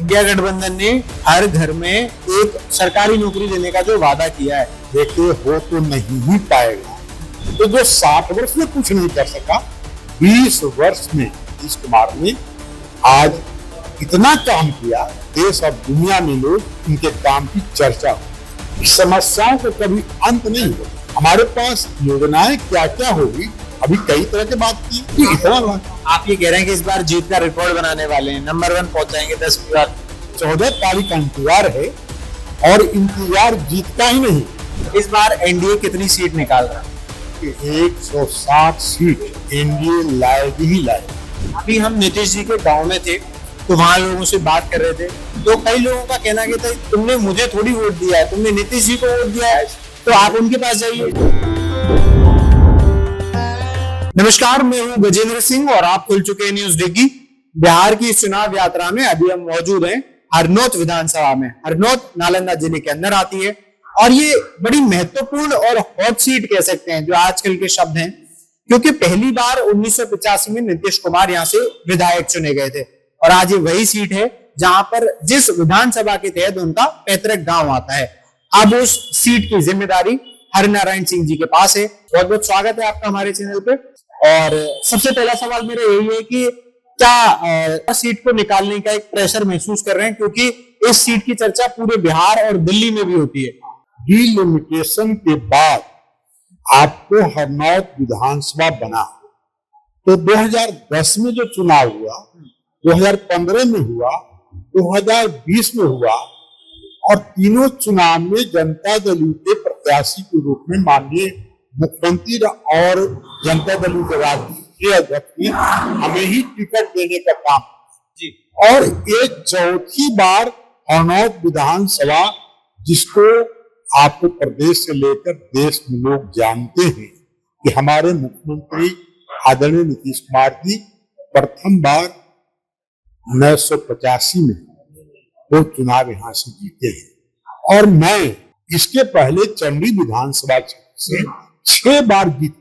India गठबंधन ने हर घर में एक सरकारी नौकरी देने का जो वादा किया है, देखिए हो तो नहीं ही पाएगा। तो जो 60 वर्ष में कुछ नहीं कर सका, 20 वर्ष में नीतीश कुमार ने आज इतना काम किया, देश और दुनिया में लोग इनके काम की चर्चा हो। समस्याओं का कभी अंत नहीं हो। हमारे पास योजनाएं क्या क्या होगी, अभी कई तरह की बात की, इतना आप ये कह रहे हैं कि इस बार जीत का रिकॉर्ड बनाने वाले हैं, नंबर 1 पहुंच जाएंगे 10 की बार। 14 तारीख का इंतजार है और इंतजार जीतता ही नहीं। इस बार एनडीए कितनी सीट निकाल रहा है? 160 सीट एनडीए लाएगी ही लाएगी। अभी हम नीतीश जी के गांव में थे तो वहां लोगों से बात कर रहे थे, तो कई लोगों का कहना कि था तुमने मुझे थोड़ी वोट दिया है, तुमने नीतीश जी को वोट दिया है, तो आप उनके पास जाइए। नमस्कार, मैं हूं गजेंद्र सिंह और आप खुल चुके हैं न्यूज डिग्गी। बिहार की चुनाव यात्रा में अभी हम मौजूद हैं हरनौत विधानसभा में। हरनौत नालंदा जिले के अंदर आती है और ये बड़ी महत्वपूर्ण और हॉट सीट कह सकते हैं जो आजकल के शब्द हैं, क्योंकि पहली बार 1985 में नीतीश कुमार यहाँ से विधायक चुने गए थे और आज ये वही सीट है जहां पर जिस विधानसभा के तहत उनका पैतृक गांव आता है। अब उस सीट की जिम्मेदारी हरिनारायण सिंह जी के पास है। बहुत बहुत स्वागत है आपका हमारे चैनल पे। और सबसे पहला सवाल मेरा यही है कि क्या सीट को निकालने का एक प्रेशर महसूस कर रहे हैं, क्योंकि इस सीट की चर्चा पूरे बिहार और दिल्ली में भी होती है। डिलिमिटेशन के बाद आपको हरनौत विधानसभा बना, तो 2010 में जो चुनाव हुआ, 2015 में हुआ, 2020 में हुआ और तीनों चुनाव में जनता दल के प्रत्याशी के रूप में माननीय मुख्यमंत्री और जनता दल के राष्ट्रीय अध्यक्ष ने हमें ही टिकट देने का काम जी। और ये चौथी बार हरनौत विधानसभा, जिसको आपको प्रदेश से लेकर देश में लोग जानते हैं कि हमारे मुख्यमंत्री आदरणीय नीतीश कुमार जी प्रथम बार 1985 में वो चुनाव यहाँ से जीते हैं और मैं इसके पहले चंडी विधानसभा से 6 बार जीत।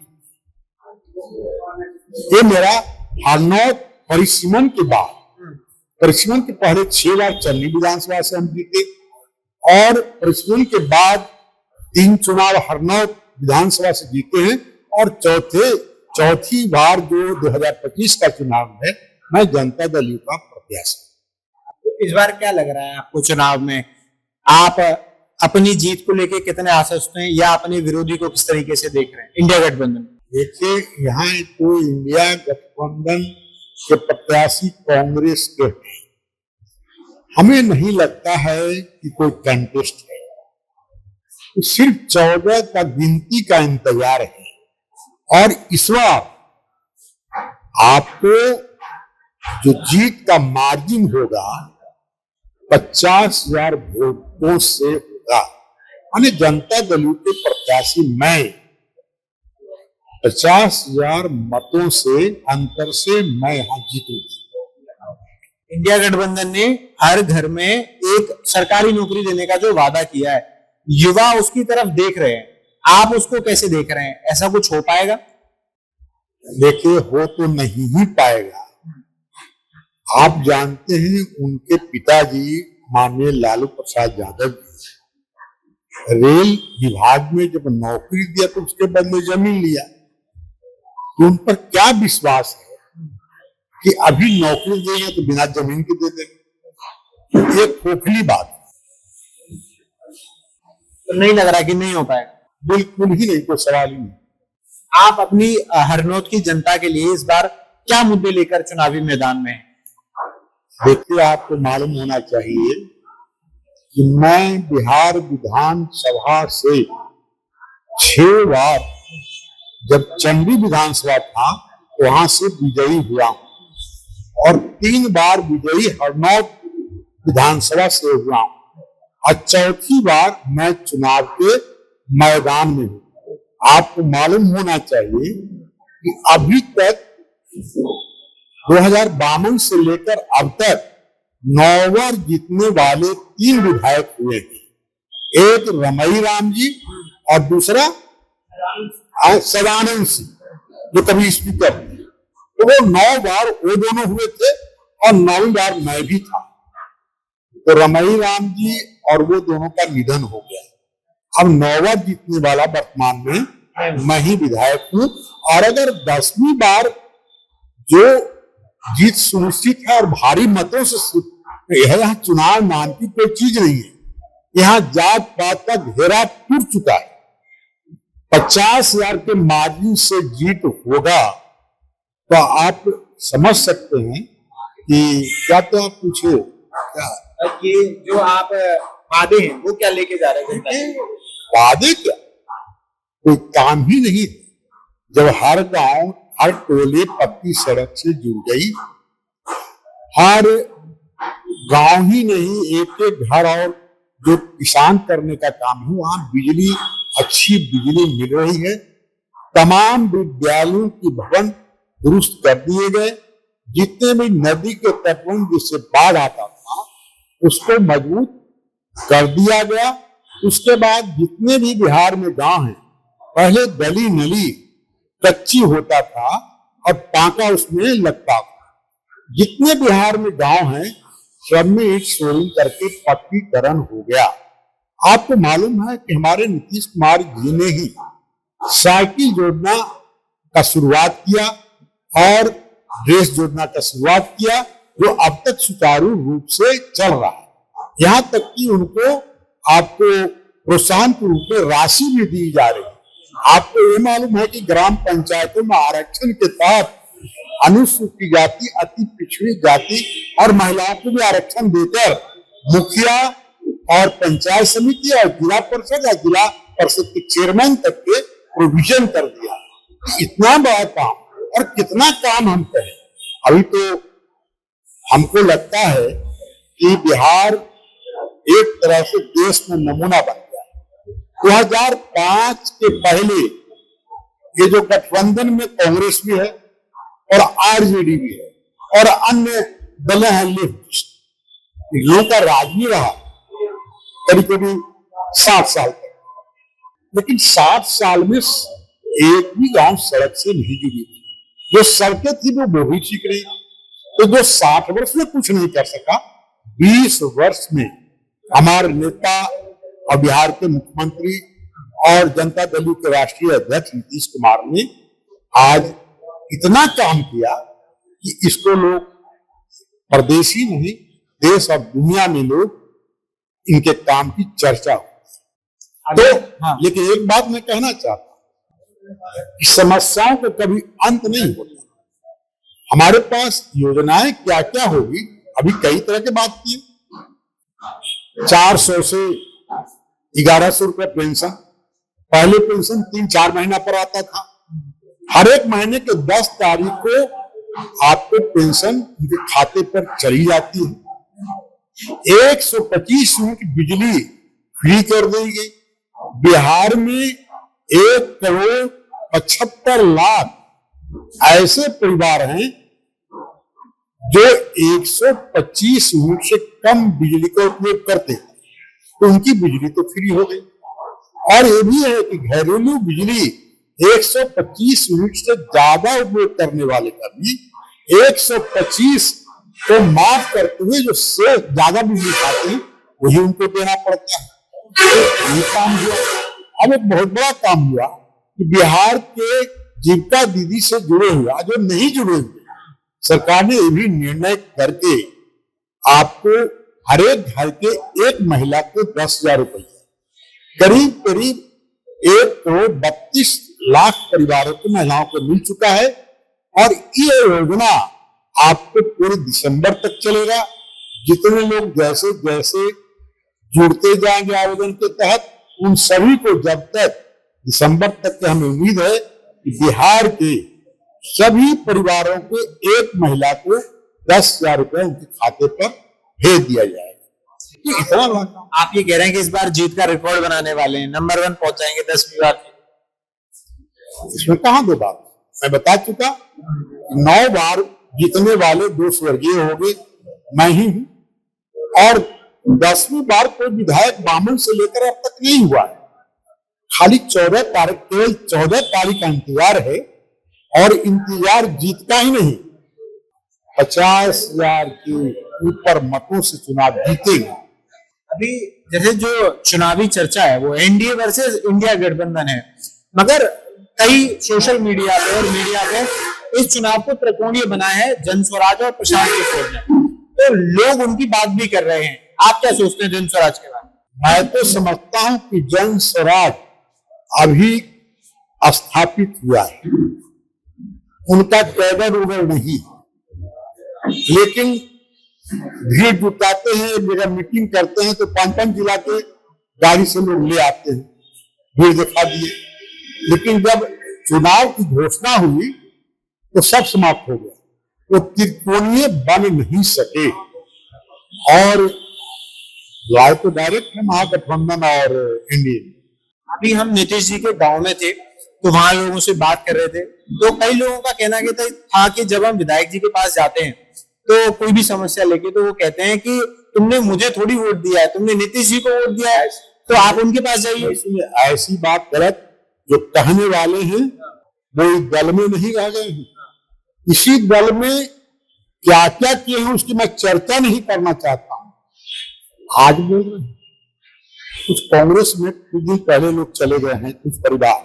ये मेरा हरनौत परिसीमन के बाद, परिसीमन के पहले 6 बार चंडी विधानसभा से हम जीते और परिसीमन के बाद 3 चुनाव हरनौत विधानसभा से जीते हैं और चौथी बार जो 2025 का चुनाव है, मैं जनता दल यू का प्रत्याशी। तो इस बार क्या लग रहा है आपको चुनाव में? आप अपनी जीत को लेकर कितने आश्वस्त हैं या अपने विरोधी को किस तरीके से देख रहे हैं इंडिया गठबंधन? देखिए, यहाँ तो इंडिया गठबंधन के प्रत्याशी कांग्रेस के हैं। हमें नहीं लगता है कि कोई कंटेस्ट है, तो सिर्फ 14 का गिनती का इंतजार है और इस बार आपको जो जीत का मार्जिन होगा 50,000 वोटों से होगा। यानी जनता दल के प्रत्याशी मैं 50,000 मतों से अंतर से मैं यहाँ जीतूंगा। इंडिया गठबंधन ने हर घर में एक सरकारी नौकरी देने का जो वादा किया है, युवा उसकी तरफ देख रहे हैं, आप उसको कैसे देख रहे हैं? ऐसा कुछ हो पाएगा? देखिए, हो तो नहीं ही पाएगा। आप जानते हैं उनके पिताजी माननीय लालू प्रसाद यादव रेल विभाग में जब नौकरी दिया तो उसके बदले जमीन लिया, तो उन पर क्या विश्वास है कि अभी नौकरी देंगे तो बिना जमीन के दे देंगे? ये खोखली बात। तो नहीं लग रहा कि नहीं हो पाएगा? बिल्कुल ही नहीं, कोई सवाल ही नहीं। आप अपनी हरनौत की जनता के लिए इस बार क्या मुद्दे लेकर चुनावी मैदान में हैं? देखिए, आपको मालूम होना चाहिए कि मैं बिहार विधानसभा से 6 बार, जब चंडी विधानसभा था वहां से विजयी हुआ और 3 बार विजयी हरनौत विधानसभा से हुआ और चौथी बार मैं चुनाव के मैदान में हूँ। आपको मालूम होना चाहिए कि अभी तक 2052 से लेकर अब तक 9 बार जीतने वाले 3 विधायक हुए हैं। एक रमई राम जी और दूसरा सदानंद सिंह, जो कभी स्पीकर थे। तो वो 9 बार वो दोनों हुए थे और 9वीं बार मैं भी था। तो रमई राम जी और वो दोनों का निधन हो गया। अब नौवा जीतने वाला वर्तमान में मैं ही विधायक हूं, और अगर 10वीं बार जो जीत सुनिश्चित है और भारी मतों से यह यहाँ चुनाव नाम की कोई चीज नहीं है। यहाँ जात पात का घेरा टूट चुका है। 50,000 के मार्जिन से जीत होगा तो आप समझ सकते हैं कि क्या, तो आप पूछे क्या ये जो आप वादे हैं वो क्या लेके जा रहे हैं? वादे क्या, कोई काम ही नहीं। जब हर गांव हर टोले पक्की सड़क से जुड़ गई, हर गांव ही नहीं एक एक घर और जो किसान करने का काम है वहां बिजली, अच्छी बिजली मिल रही है। तमाम विद्यालयों की भवन दुरुस्त कर दिए गए। जितने भी नदी के तटबंध जिससे बाढ़ आता था उसको मजबूत कर दिया गया। उसके बाद जितने भी बिहार में गांव हैं, पहले गली नली कच्ची होता था और टांका उसमें लगता था। जितने बिहार में गांव हैं सब में ईंट सोलिंग करके पक्कीकरण हो गया। आपको मालूम है कि हमारे नीतीश कुमार जी ने ही साइकिल योजना का शुरुआत किया और ड्रेस योजना का शुरुआत किया, जो अब तक सुचारू रूप से चल रहा है। यहाँ तक कि उनको आपको प्रोत्साहन के रूप में राशि भी दी जा रही है। आपको ये मालूम है कि ग्राम पंचायतों में आरक्षण के तहत अनुसूचित जाति, अति पिछड़ी जाति और महिलाओं को भी आरक्षण देकर मुखिया और पंचायत समिति और जिला परिषद या जिला परिषद के चेयरमैन तक के प्रोविजन कर दिया। इतना बड़ा काम और कितना काम हम करें। अभी तो हमको लगता है कि बिहार एक तरह से देश में नमूना बन गया। 2005 के पहले ये जो गठबंधन में कांग्रेस भी है और आरजेडी भी है और अन्य दलें हैं लेफ्ट, लोगों का राज भी रहा करीब करीब 60 साल तक। लेकिन 60 साल में एक भी गांव सड़क से नहीं जुड़ी थी। जो सड़कें थी वो भी ठीक रही। तो जो 60 वर्ष में कुछ नहीं कर सका, 20 वर्ष में हमारे नेता और बिहार के मुख्यमंत्री और जनता दल के राष्ट्रीय अध्यक्ष नीतीश कुमार ने आज इतना काम किया कि इसको लोग प्रदेश ही नहीं देश और दुनिया में लोग इनके काम की चर्चा हो। तो हाँ, लेकिन एक बात मैं कहना चाहता हूं कि समस्याओं का कभी अंत नहीं होता। हमारे पास योजनाएं क्या क्या होगी, अभी कई तरह की बात की। 400 से 1100 रुपये पेंशन, पहले पेंशन 3-4 महीना पर आता था। हर एक महीने के 10 तारीख को आपको पेंशन उनके खाते पर चली जाती है। 125 यूनिट बिजली फ्री कर दी गई। बिहार में 1,75,00,000 ऐसे परिवार हैं जो 125 यूनिट से कम बिजली का उपयोग करते हैं, तो उनकी बिजली तो फ्री हो गई। और ये भी है कि घरेलू बिजली 125 यूनिट से ज्यादा उपयोग करने वाले का भी 125 को माफ करते हुए जो से ज्यादा बिजली खाते हैं वही उनको देना पड़ता है। तो ये काम हुआ। अब एक बहुत बड़ा काम हुआ कि बिहार के जीविका दीदी से जुड़े हुए जो नहीं जुड़े हुए, सरकार ने ये भी निर्णय करके आपको हर एक घर के एक महिला को 10,000 रुपये, करीब करीब 1,32,00,000 परिवारों को महिलाओं को मिल चुका है। और ये योजना आपको पूरे दिसंबर तक चलेगा। जितने लोग जैसे जैसे जुड़ते जाएंगे आवेदन के तहत, उन सभी को जब तक दिसंबर तक की हमें उम्मीद है कि बिहार के सभी परिवारों को एक महिला को 10,000 रुपये उनके खाते पर भेज दिया जाएगा। तो इतना आप ये कह रहे हैं कि इस बार जीत का रिकॉर्ड बनाने वाले हैं, नंबर 1 पहुंचाएंगे 10वीं बार। इसमें कहां दो बात, मैं बता चुका 9 बार जीतने वाले 2 स्वर्गीय हो गए, मैं ही हूं। और 10वीं बार कोई विधायक बामन से लेकर अब तक नहीं हुआ है। खाली 14 तारीख, केवल 14 तारीख का इंतजार है। और इंतजार जीत का ही नहीं, 50,000 की ऊपर मतों से चुनाव जीतेंगे। अभी जैसे जो चुनावी चर्चा है वो एनडीए वर्सेस इंडिया गठबंधन है, मगर कई सोशल मीडिया पे और मीडिया पे इस चुनाव को त्रिकोणीय बनाया है जन स्वराज और प्रशांत किशोर ने, तो लोग उनकी बात भी कर रहे हैं। आप क्या सोचते हैं जन स्वराज के बारे में? मैं तो समझता हूं कि जन स्वराज अभी स्थापित हुआ है, उनका कैडर उगर नहीं, लेकिन भीड़ जुटाते हैं, एक जगह मीटिंग करते हैं तो 5-5 जिला के गाड़ी से लोग ले आते हैं, भीड़ दिखा दिए। लेकिन जब चुनाव की घोषणा हुई तो सब समाप्त हो गया, वो त्रिकोणीय बन नहीं सके। और लड़ाई तो डायरेक्ट है महागठबंधन और एनडीए। अभी हम नीतीश जी के गांव में थे तो वहां लोगों से बात कर रहे थे, तो कई लोगों का कहना था कि जब हम विधायक जी के पास जाते हैं तो कोई भी समस्या लेके तो वो कहते हैं कि तुमने मुझे थोड़ी वोट दिया है, तुमने नीतीश जी को वोट दिया है, तो आप उनके पास जाइए। इसलिए ऐसी बात गलत जो कहने वाले हैं वो इस दल में नहीं रह गए हैं। इसी दल में क्या क्या किए हैं उसकी मैं चर्चा नहीं करना चाहता हूं। आज बोल रहे हैं कुछ कांग्रेस में कुछ दिन पहले लोग चले गए हैं, कुछ परिवार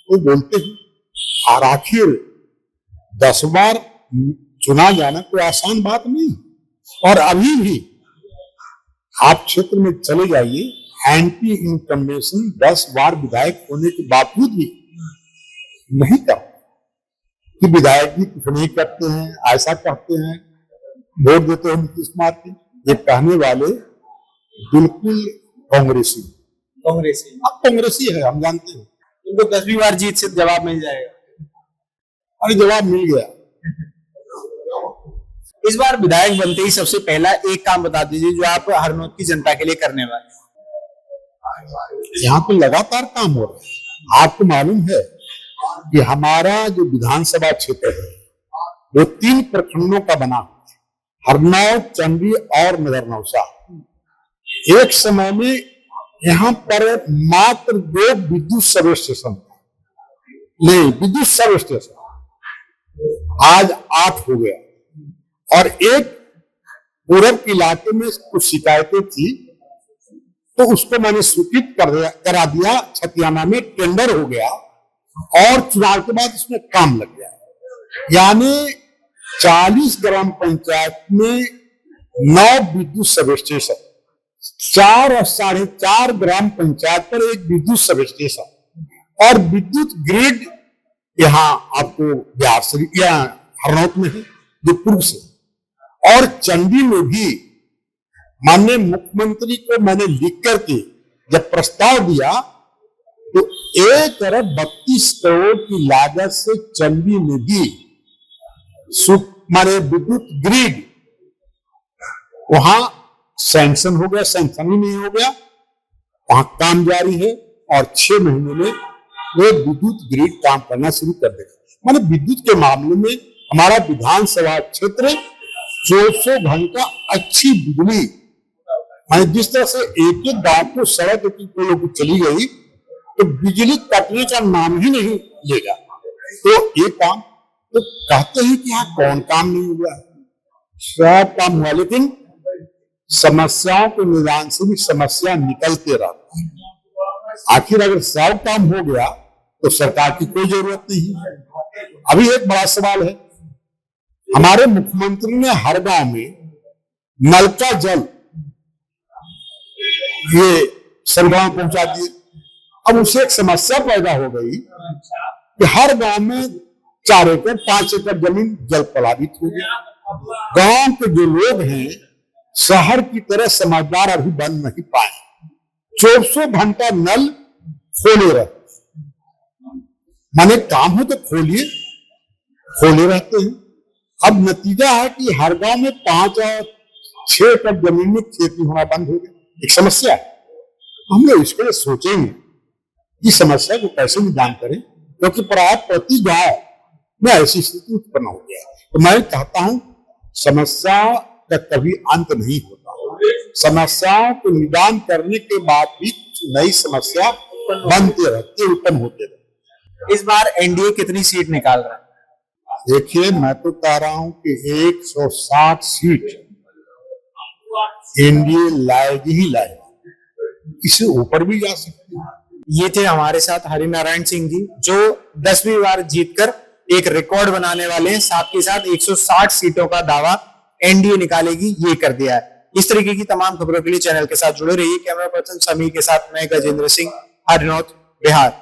वो बोलते हैं। और आखिर 10 बार चुना जाना कोई आसान बात नहीं। और अभी भी आप क्षेत्र में चले जाइए, एंटी इनकम्बेंसी 10 बार विधायक होने के बावजूद भी नहीं करते कि विधायक जी कुछ नहीं करते हैं, ऐसा कहते हैं, वोट देते हैं नीतीश कुमार के। ये कहने वाले बिल्कुल कांग्रेसी अब कांग्रेसी है, हम जानते हैं। उनको 10वीं बार जीत से जवाब मिल जाएगा। अरे जवाब मिल गया। इस बार विधायक बनते ही सबसे पहला एक काम बता दीजिए जो आप हरनौत की जनता के लिए करने वाले हैं। यहाँ तो लगातार काम हो रहा है। आपको मालूम है कि हमारा जो विधानसभा क्षेत्र है वो 3 प्रखंडों का बना, हरनौत, चंडी और नगरनौसा। एक समय में यहाँ पर मात्र 2 विद्युत सब स्टेशन नहीं, विद्युत सब स्टेशन आज 8 हो गया। और एक पूरब के इलाके में कुछ शिकायतें थी तो उसको मैंने स्वीकृत करा दिया, छतियाना में टेंडर हो गया और चुनाव के बाद उसमें काम लग गया। यानी 40 ग्राम पंचायत में 9 विद्युत सब स्टेशन, 4 और 4.5 ग्राम पंचायत पर एक विद्युत सब स्टेशन और विद्युत ग्रिड यहाँ आपको बिहार से या हरनौत में है जो पूर्व से। और चंडी में भी माननीय मुख्यमंत्री को मैंने लिख करके जब प्रस्ताव दिया तो 1 अरब 32 करोड़ की लागत से चंडी में भी माने विद्युत ग्रिड वहां सैंक्शन हो गया, सैंक्शन ही नहीं हो गया, वहां काम जारी है और 6 महीने में वो विद्युत ग्रिड काम करना शुरू कर देगा। माने विद्युत के मामले में हमारा विधानसभा क्षेत्र 2400 घंटा अच्छी बिजली, माने जिस तरह से एक एक गांव को सड़क लोग चली गई तो बिजली कटने का नाम ही नहीं लेगा। तो ये काम तो कहते हैं कि यहाँ कौन काम नहीं हुआ, सब काम हुआ, लेकिन समस्याओं के निदान से भी समस्या निकलते रहती है। आखिर अगर सब काम हो गया तो सरकार की कोई जरूरत नहीं है। अभी एक बड़ा सवाल है, हमारे मुख्यमंत्री ने हर गांव में नल का जल ये सब गांव पहुंचा दिए। अब उससे एक समस्या पैदा हो गई कि हर गांव में 4 एकड़ 5 एकड़ जमीन जल प्लावित हो गया। गांव के जो लोग हैं शहर की तरह समझदार अभी बन नहीं पाए, 2400 घंटा नल खोले रहते, माने काम हो तो खोले रहते हैं। अब नतीजा है कि हर गांव में 5 और 6 एकड़ जमीन में खेती होना बंद हो गया। एक समस्या है, हम लोग इसके लिए सोचेंगे कि समस्या को कैसे निदान करें, क्योंकि प्राय प्रति गांव में ऐसी स्थिति उत्पन्न हो गया। तो मैं चाहता हूं समस्या का कभी अंत नहीं होता, समस्याओं को निदान करने के बाद भी कुछ नई समस्या बनते रहते, उत्पन्न होते रहते। इस बार एनडीए कितनी सीट निकाल रहा है? देखिए मैं तो कह रहा हूं कि 160 सीट एनडीए लाएगी ही लाएगी, इससे ऊपर भी जा सकती है। ये थे हमारे साथ हरिनारायण सिंह जी, जो 10वीं बार जीतकर एक रिकॉर्ड बनाने वाले हैं। साथ के साथ 160 सीटों का दावा एनडीए निकालेगी, ये कर दिया है। इस तरीके की तमाम खबरों के लिए चैनल के साथ जुड़े रहिए। कैमरा पर्सन समीर के साथ मैं गजेंद्र सिंह, हरनौत, बिहार।